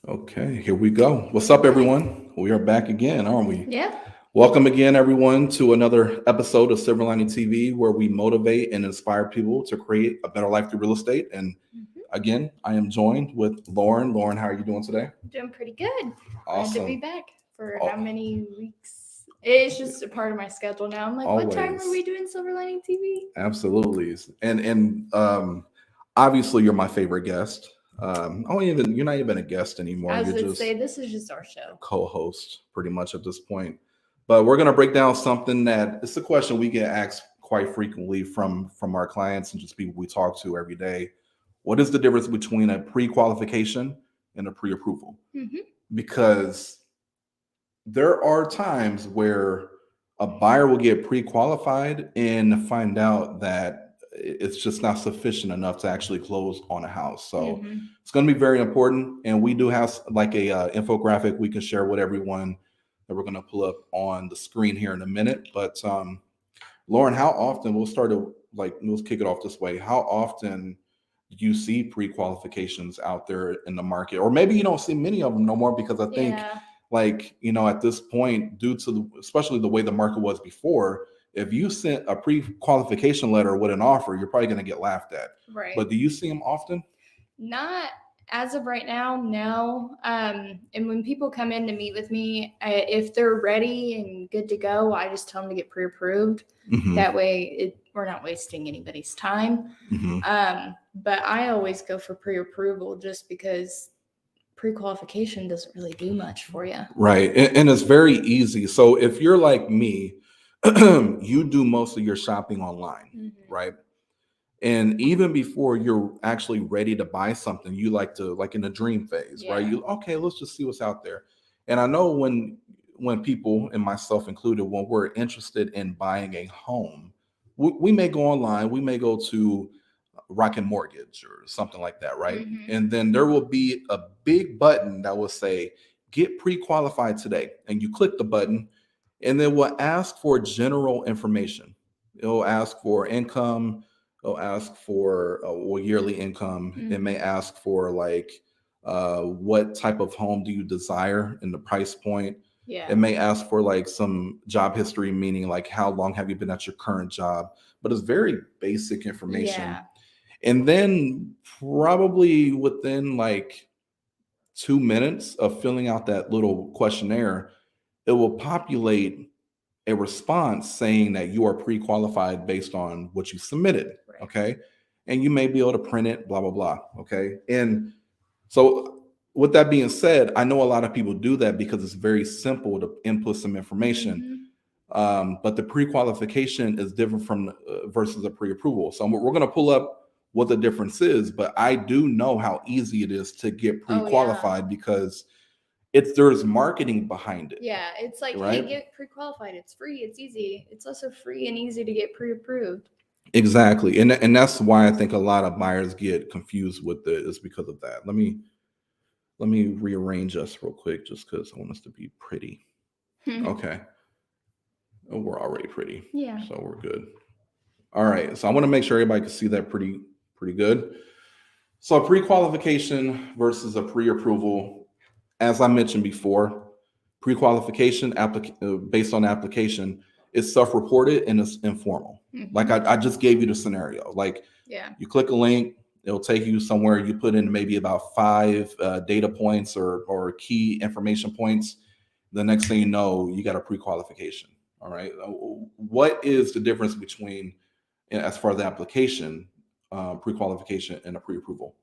Okay, here we go. What's up, everyone? We are back again, aren't we? Yeah. Welcome again, everyone, to another episode of Silver Lining TV, where we motivate and inspire people to create a better life through real estate. And again, I am joined with Lauren. Lauren, how are you doing today? Doing pretty good. Glad to be Awesome. back for Oh, how many weeks? It's just a part of my schedule now. I'm like, what time are always, we doing Silver Lining TV? absolutely. And obviously, you're my favorite guest. Oh, even you're not even a guest anymore. As You're it say, just this is just our show. co-host pretty much at this point. But we're going to break down something that it's a question we get asked quite frequently from our clients and just people we talk to every day. What is the difference between a pre-qualification and a pre-approval? Mm-hmm. Because there are times where a buyer will get pre-qualified and find out that it's just not sufficient enough to actually close on a house. So Mm-hmm. it's going to be very important, and we do have like a infographic we can share with everyone that we're going to pull up on the screen here in a minute. But Lauren, how often we'll kick it off this way. How often do you see pre-qualifications out there in the market, or maybe you don't see many of them no more? Because I think Yeah. at this point, due to especially the way the market was before, if you sent a pre-qualification letter with an offer, you're probably going to get laughed at. Right. But do you see them often? Not as of right now, no. And when people come in to meet with me, if they're ready and good to go, I just tell them to get pre-approved. Mm-hmm. That way, we're not wasting anybody's time. Mm-hmm. But I always go for pre-approval just because pre-qualification doesn't really do much for you. Right. And it's very easy. So if you're like me, you do most of your shopping online, Mm-hmm. right? And even before you're actually ready to buy something, you like to, like in the dream phase, right? Yeah. Okay, let's just see what's out there. And I know when people, and myself included, when we're interested in buying a home, we may go online, we may go to Rocket Mortgage or something like that, right? Mm-hmm. And then there will be a big button that will say, get pre-qualified today. And you click the button, and then we'll ask for general information. It'll ask for income, it'll ask for yearly income. Mm-hmm. It may ask for what type of home do you desire and the price point. Yeah. It may ask for like some job history, meaning like how long have you been at your current job, but it's very basic information. Yeah. And then probably within like 2 minutes of filling out that little questionnaire, it will populate a response saying that you are pre-qualified based on what you submitted. Right. Okay. And you may be able to print it, blah, blah, blah. Okay. And so with that being said, I know a lot of people do that because it's very simple to input some information. Mm-hmm. But the pre-qualification is different from versus a pre-approval. So we're going to pull up what the difference is, but I do know how easy it is to get pre-qualified because there's marketing behind it. Yeah, it's like, right? Hey, get pre-qualified. It's free. It's easy. It's also free and easy to get pre-approved. Exactly. And that's why I think a lot of buyers get confused with it, is because of that. Let me rearrange us real quick just because I want us to be pretty. Okay. Oh, we're already pretty. Yeah. So we're good. All right. So I want to make sure everybody can see that pretty good. So a pre-qualification versus a pre-approval, as I mentioned before, pre-qualification based on application is self-reported and it's informal. Mm-hmm. Like I just gave you the scenario. Like you click a link, it'll take you somewhere. You put in maybe about 5 data points or key information points. The next thing you know, you got a pre-qualification. All right. What is the difference between, as far as the application, pre-qualification and a pre-approval?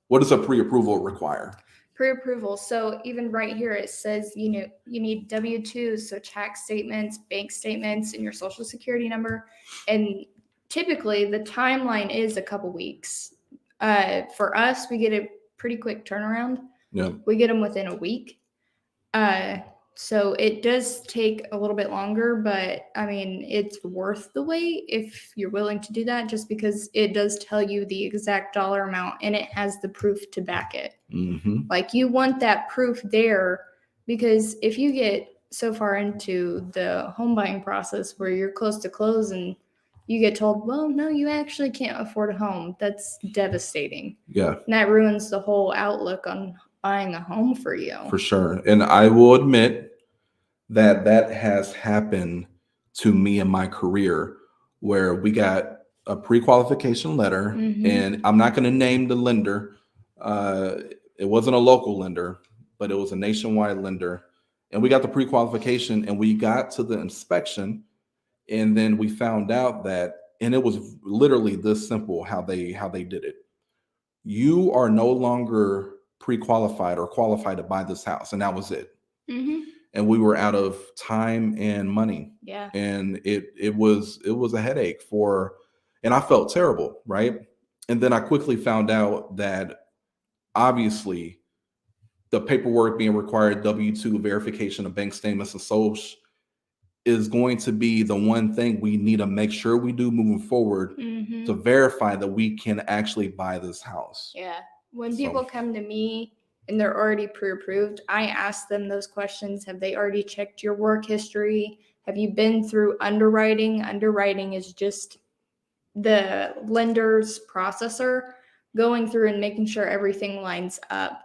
What does a pre-approval require? Pre-approval. So even right here, it says, you need W-2s, so tax statements, bank statements, and your social security number. And typically the timeline is a couple weeks. For us, we get a pretty quick turnaround. Yeah. We get them within a week. So it does take a little bit longer, but I mean, it's worth the wait if you're willing to do that, just because it does tell you the exact dollar amount and it has the proof to back it. Mm-hmm. Like you want that proof there, because if you get so far into the home buying process where you're close to close and you get told, well, no, you actually can't afford a home, that's devastating. Yeah. And that ruins the whole outlook on buying a home for you. For sure. And I will admit that that has happened to me in my career, where we got a pre-qualification letter, and I'm not going to name the lender. It wasn't a local lender, but it was a nationwide lender. And we got the pre-qualification, and we got to the inspection, and then we found out that, and it was literally this simple how they did it. You are no longer pre-qualified or qualified to buy this house, and that was it. And we were out of time and money. Yeah. And it was a headache and I felt terrible, right? And then I quickly found out that obviously the paperwork being required, W-2 verification of bank statements and social, is going to be the one thing we need to make sure we do moving forward to verify that we can actually buy this house. Yeah. When people come to me and they're already pre-approved, I ask them those questions. Have they already checked your work history? Have you been through underwriting? Underwriting is just the lender's processor going through and making sure everything lines up.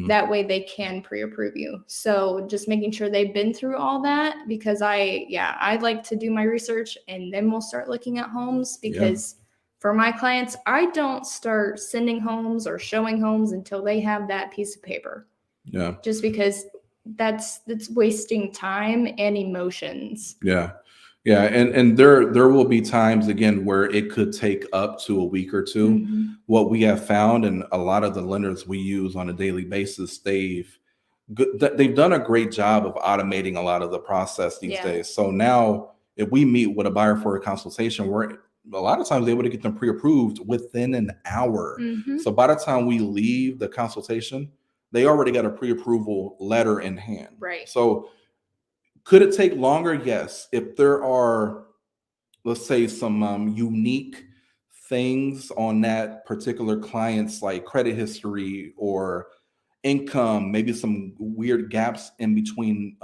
That way they can pre-approve you. So just making sure they've been through all that, because I like to do my research and then we'll start looking at homes, because for my clients, I don't start sending homes or showing homes until they have that piece of paper. Yeah. Just because that's wasting time and emotions. Yeah. Yeah. And there will be times, again, where it could take up to a week or two. What we have found, and a lot of the lenders we use on a daily basis, they've done a great job of automating a lot of the process these days. So now if we meet with a buyer for a consultation, we're a lot of times able to get them pre-approved within an hour. So by the time we leave the consultation, they already got a pre-approval letter in hand. Right. So could it take longer? Yes. If there are, let's say, some unique things on that particular client's like credit history or income, maybe some weird gaps in between,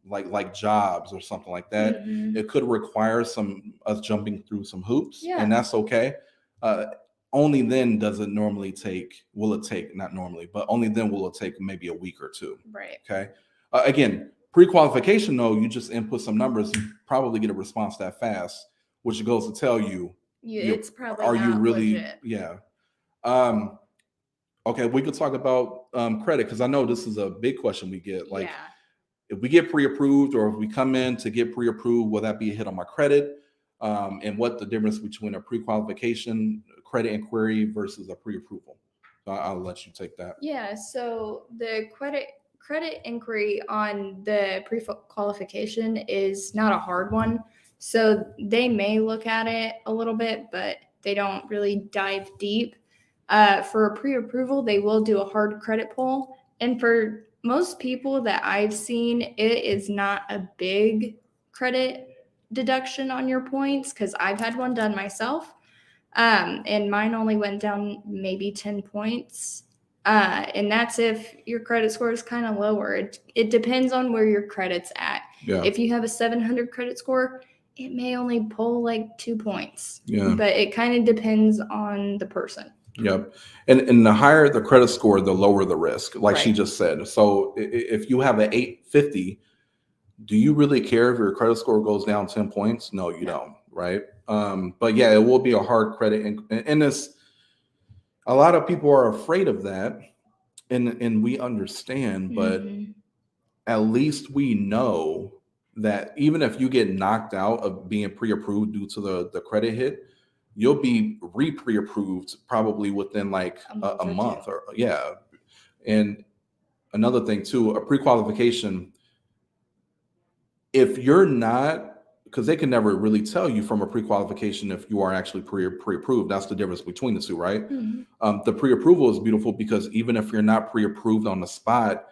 like jobs or something like that, it could require us jumping through some hoops, and that's okay. Only then only then will it take maybe a week or two. Right. Okay. Again, pre-qualification, though, you just input some numbers, you probably get a response that fast, which goes to tell you, it's probably are you not really legit. Yeah. Okay, we could talk about credit, because I know this is a big question we get. Like, if we get pre-approved, or if we come in to get pre-approved, will that be a hit on my credit? And what the difference between a pre-qualification credit inquiry versus a pre-approval? So I'll let you take that. Yeah. So the credit inquiry on the pre-qualification is not a hard one. So they may look at it a little bit, but they don't really dive deep. For a pre-approval, they will do a hard credit pull. And for most people that I've seen, it is not a big credit deduction on your points, because I've had one done myself. And mine only went down maybe 10 points. And that's if your credit score is kind of lower. It depends on where your credit's at. Yeah. If you have a 700 credit score, it may only pull like 2 points. Yeah. But it kind of depends on the person. Yep. And the higher the credit score, the lower the risk, like Right. she just said. So if you have an 850, do you really care if your credit score goes down 10 points? No, you don't, right? But yeah, it will be a hard credit. And it's, a lot of people are afraid of that. And we understand, but at least we know that even if you get knocked out of being pre-approved due to the credit hit, you'll be pre-approved probably within like a month or And another thing too, a pre-qualification, if you're not, because they can never really tell you from a pre-qualification if you are actually pre-approved. That's the difference between the two, right? The pre-approval is beautiful because even if you're not pre-approved on the spot,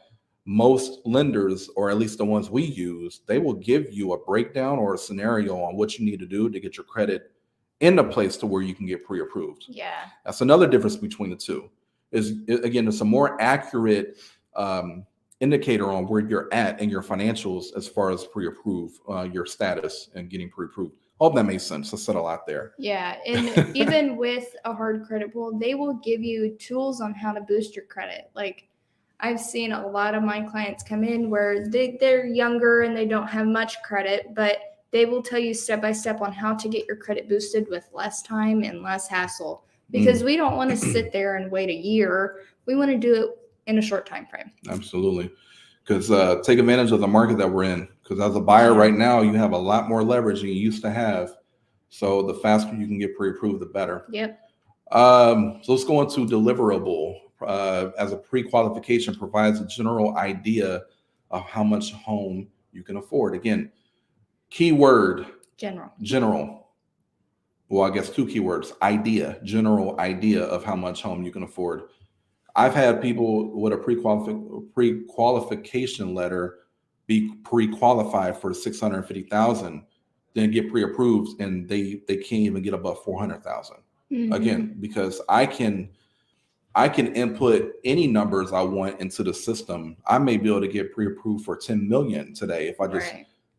most lenders, or at least the ones we use, they will give you a breakdown or a scenario on what you need to do to get your credit in a place to where you can get pre-approved. Yeah. That's another difference between the two. Again, it's a more accurate indicator on where you're at in your financials as far as pre-approve your status and getting pre-approved. Hope that makes sense. I said a lot there. Yeah. And even with a hard credit pull, they will give you tools on how to boost your credit. Like I've seen a lot of my clients come in where they're younger and they don't have much credit, but they will tell you step by step on how to get your credit boosted with less time and less hassle, because we don't want to sit there and wait a year. We want to do it in a short time frame. Absolutely. Because take advantage of the market that we're in. Because as a buyer right now, you have a lot more leverage than you used to have. So the faster you can get pre-approved, the better. Yep. So let's go into deliverable. As a pre-qualification provides a general idea of how much home you can afford. Again, keyword, general. Well, I guess two keywords, idea, general idea of how much home you can afford. I've had people with a pre-qualification letter be pre-qualified for 650,000, then get pre-approved, and they can't even get above 400,000. Again, because I can input any numbers I want into the system. I may be able to get pre-approved for 10 million today if I just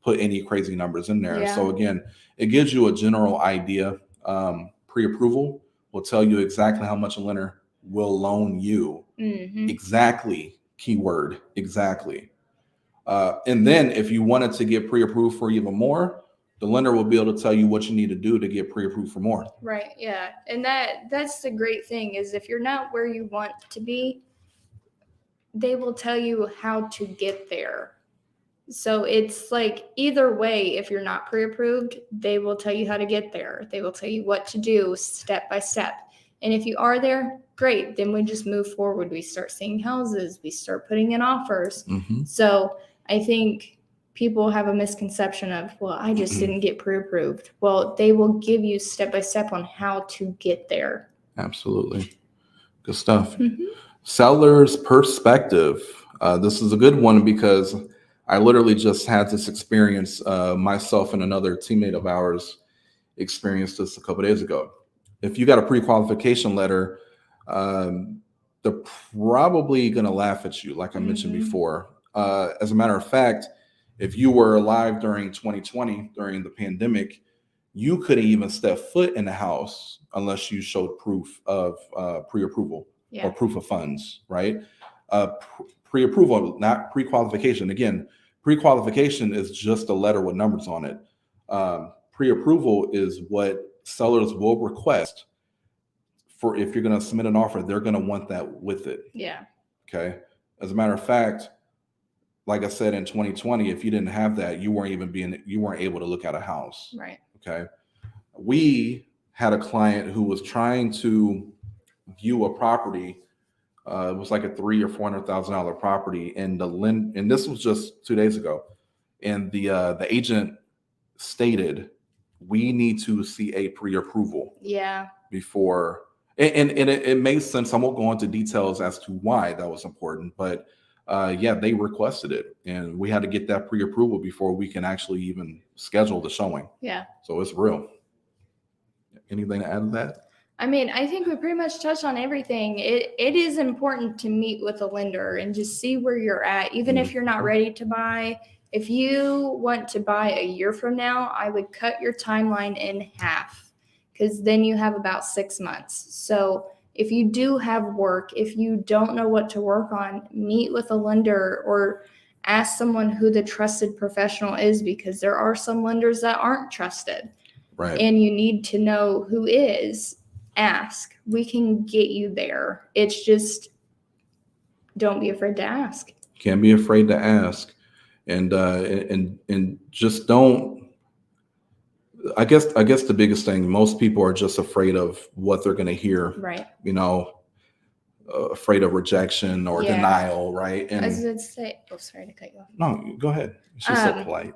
put any crazy numbers in there. So again, it gives you a general idea. Pre-approval will tell you exactly how much a lender will loan you. Exactly, keyword, exactly. And then if you wanted to get pre-approved for even more, the lender will be able to tell you what you need to do to get pre-approved for more. Right. Yeah. And that's the great thing is if you're not where you want to be, they will tell you how to get there. So it's like either way, if you're not pre-approved, they will tell you how to get there. They will tell you what to do step by step. And if you are there, great. Then we just move forward. We start seeing houses. We start putting in offers. So I think people have a misconception of, well, I just didn't get pre-approved. Well, they will give you step by step on how to get there. Absolutely. Good stuff. Seller's perspective. This is a good one because I literally just had this experience. Myself and another teammate of ours experienced this a couple of days ago. If you got a pre-qualification letter, they're probably going to laugh at you, like I mentioned before. As a matter of fact, if you were alive during 2020, during the pandemic, you couldn't even step foot in the house unless you showed proof of pre-approval or proof of funds, right? Pre-approval, not pre-qualification. Again, pre-qualification is just a letter with numbers on it. Pre-approval is what sellers will request for if you're going to submit an offer, they're going to want that with it. Okay. As a matter of fact, like I said, in 2020, if you didn't have that, you weren't able to look at a house. Right. Okay. We had a client who was trying to view a property. It was like a $300,000 or $400,000 property, and and this was just 2 days ago. And the agent stated, we need to see a pre-approval. Before, and it makes sense. I won't go into details as to why that was important, but they requested it, and we had to get that pre-approval before we can actually even schedule the showing. So it's real. Anything to add to that? I mean, I think we pretty much touched on everything. It is important to meet with a lender and just see where you're at, even if you're not ready to buy. If you want to buy a year from now, I would cut your timeline in half, because then you have about 6 months. So if you do have work, if you don't know what to work on, meet with a lender or ask someone who the trusted professional is, because there are some lenders that aren't trusted. Right. And you need to know who is. Ask. We can get you there. It's just, don't be afraid to ask. Can't be afraid to ask. And just don't. I guess the biggest thing, most people are just afraid of what they're going to hear. Right. Afraid of rejection or denial, right? And I was going to say, sorry to cut you off. No, go ahead. She's so polite.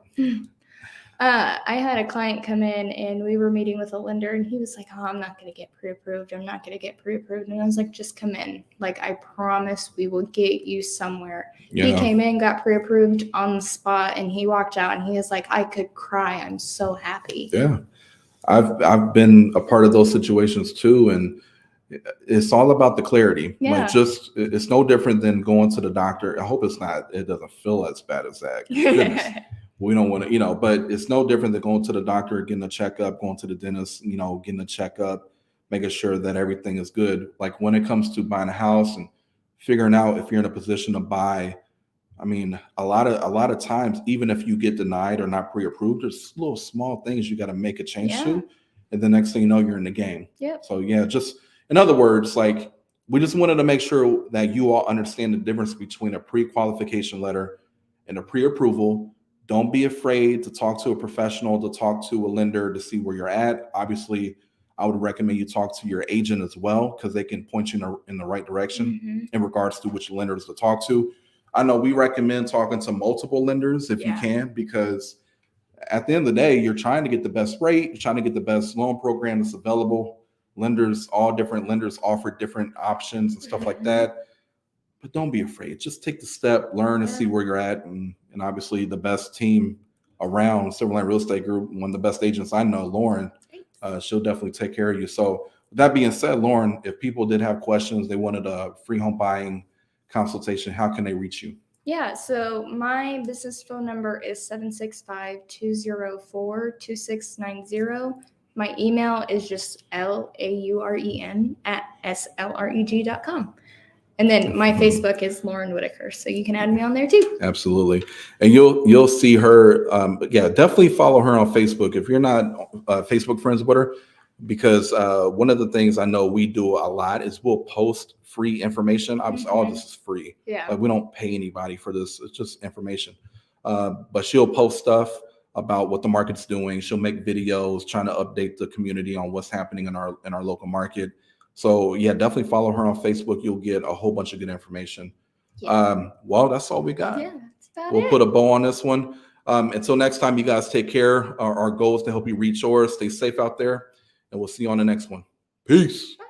I had a client come in and we were meeting with a lender, and he was like, oh, I'm not going to get pre-approved. I'm not going to get pre-approved. And I was like, just come in. Like, I promise we will get you somewhere. He came in, got pre-approved on the spot, and he walked out and he was like, I could cry. I'm so happy. Yeah. I've been a part of those situations too. And it's all about the clarity. Like, it's no different than going to the doctor. I hope it doesn't feel as bad as that. Goodness. We don't want to, but it's no different than going to the doctor, getting a checkup, going to the dentist, getting a checkup, making sure that everything is good. Like when it comes to buying a house and figuring out if you're in a position to buy. I mean, a lot of times, even if you get denied or not pre-approved, there's little small things you got to make a change to, and the next thing you know, you're in the game. So yeah, just in other words, like we just wanted to make sure that you all understand the difference between a pre-qualification letter and a pre-approval. Don't be afraid to talk to a professional, to talk to a lender to see where you're at. Obviously, I would recommend you talk to your agent as well, because they can point you in the right direction in regards to which lenders to talk to. I know we recommend talking to multiple lenders if you can, because at the end of the day, you're trying to get the best rate, you're trying to get the best loan program that's available. Lenders, all different lenders offer different options and stuff like that. But don't be afraid. Just take the step, learn and see where you're at. And obviously the best team around, Silverline Real Estate Group, one of the best agents I know, Lauren, she'll definitely take care of you. So with that being said, Lauren, if people did have questions, they wanted a free home buying consultation, how can they reach you? Yeah, so my business phone number is 765-204-2690. My email is just lauren@slreg.com. And then my Facebook is Lauren Whitaker, so you can add me on there too. Absolutely. And you'll see her. Yeah, definitely follow her on Facebook if you're not Facebook friends with her, because one of the things I know we do a lot is we'll post free information. Obviously, all this is free. Like we don't pay anybody for this. It's just information. But she'll post stuff about what the market's doing. She'll make videos trying to update the community on what's happening in our local market. So yeah, definitely follow her on Facebook. You'll get a whole bunch of good information. Well, that's all we got. Yeah, that's about We'll it. put a bow on this one. Until next time, you guys take care. Our goal is to help you reach yours. Stay safe out there, and we'll see you on the next one. Peace. Bye.